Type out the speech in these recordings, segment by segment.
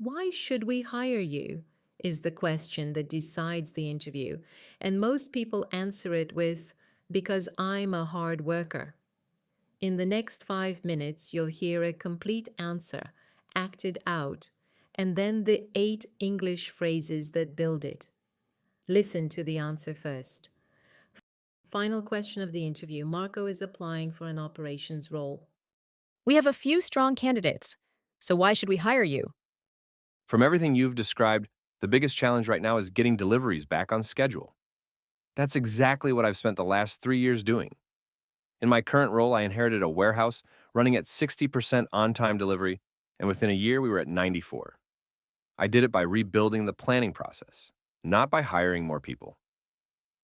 Why should we hire you? Is the question that decides the interview. And most people answer it with, because I'm a hard worker. In the next 5 minutes, you'll hear a complete answer, acted out, and then the 8 English phrases that build it. Listen to the answer first. Final question of the interview. Marco is applying for an operations role. We have a few strong candidates. So why should we hire you? From everything you've described, the biggest challenge right now is getting deliveries back on schedule. That's exactly what I've spent the last 3 years doing. In my current role, I inherited a warehouse running at 60% on-time delivery, and within a year, we were at 94. I did it by rebuilding the planning process, not by hiring more people.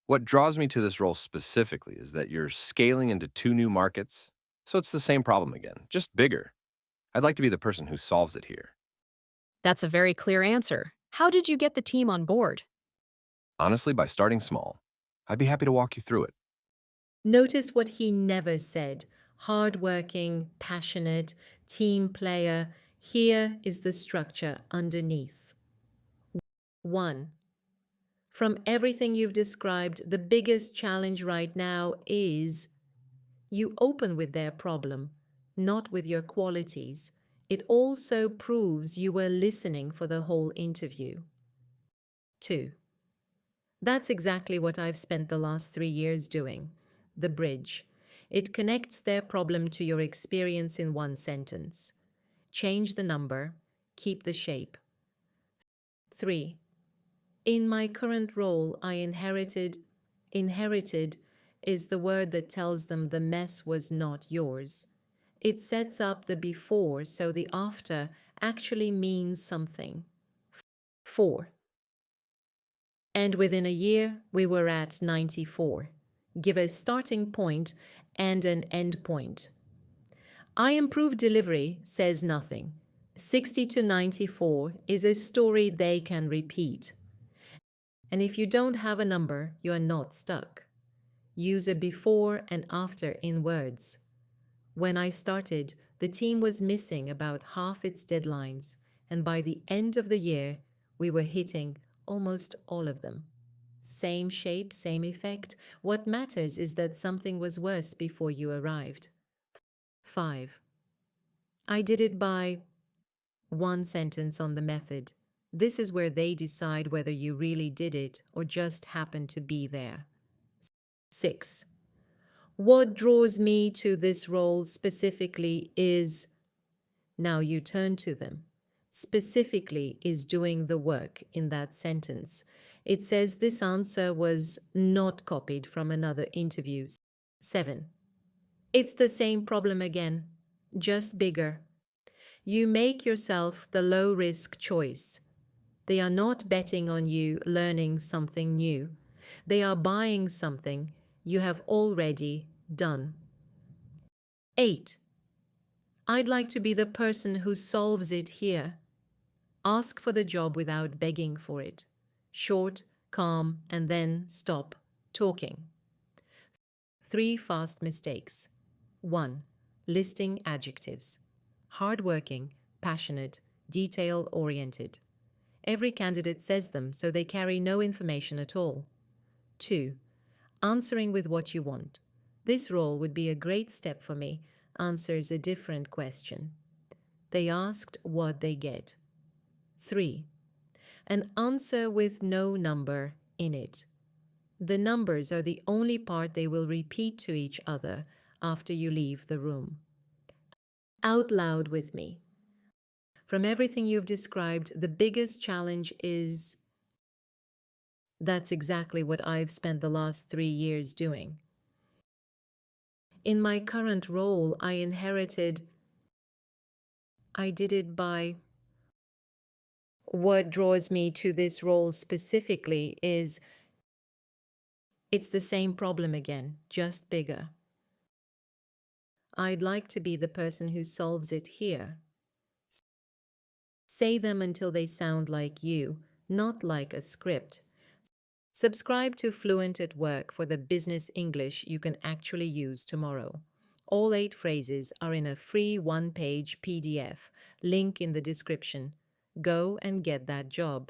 What draws me to this role specifically is that you're scaling into 2 new markets, so it's the same problem again, just bigger. I'd like to be the person who solves it here. That's a very clear answer. How did you get the team on board? Honestly, by starting small. I'd be happy to walk you through it. Notice what he never said. Hardworking, passionate, team player. Here is the structure underneath. 1. From everything you've described, the biggest challenge right now is you open with their problem, not with your qualities. It also proves you were listening for the whole interview. 2. That's exactly what I've spent the last 3 years doing. The bridge. It connects their problem to your experience in one sentence. Change the number, keep the shape. 3. In my current role, I inherited is the word that tells them the mess was not yours. It sets up the before, so the after actually means something. 4. And within a year, we were at 94. Give a starting point and an end point. I improved delivery says nothing. 60 to 94 is a story they can repeat. And if you don't have a number, you are not stuck. Use a before and after in words. When I started, the team was missing about half its deadlines, and by the end of the year, we were hitting almost all of them. Same shape, same effect. What matters is that something was worse before you arrived. 5. I did it by one sentence on the method. This is where they decide whether you really did it or just happened to be there. 6. What draws me to this role specifically is, now you turn to them, specifically is doing the work in that sentence. It says this answer was not copied from another interview. 7. It's the same problem again, just bigger. You make yourself the low-risk choice. They are not betting on you learning something new. They are buying something you have already done. 8. I'd like to be the person who solves it here. Ask for the job without begging for it. Short, calm, and then stop talking. 3 fast mistakes. 1. Listing adjectives. Hardworking, passionate, detail-oriented. Every candidate says them, so they carry no information at all. 2. Answering with what you want. This role would be a great step for me. Answers a different question. They asked what they get. 3. An answer with no number in it. The numbers are the only part they will repeat to each other after you leave the room. Out loud with me. From everything you've described, the biggest challenge is... That's exactly what I've spent the last 3 years doing. In my current role, I did it by... What draws me to this role specifically is, it's the same problem again, just bigger. I'd like to be the person who solves it here. Say them until they sound like you, not like a script. Subscribe to Fluent at Work for the business English you can actually use tomorrow. All 8 phrases are in a free 1-page PDF, link in the description. Go and get that job.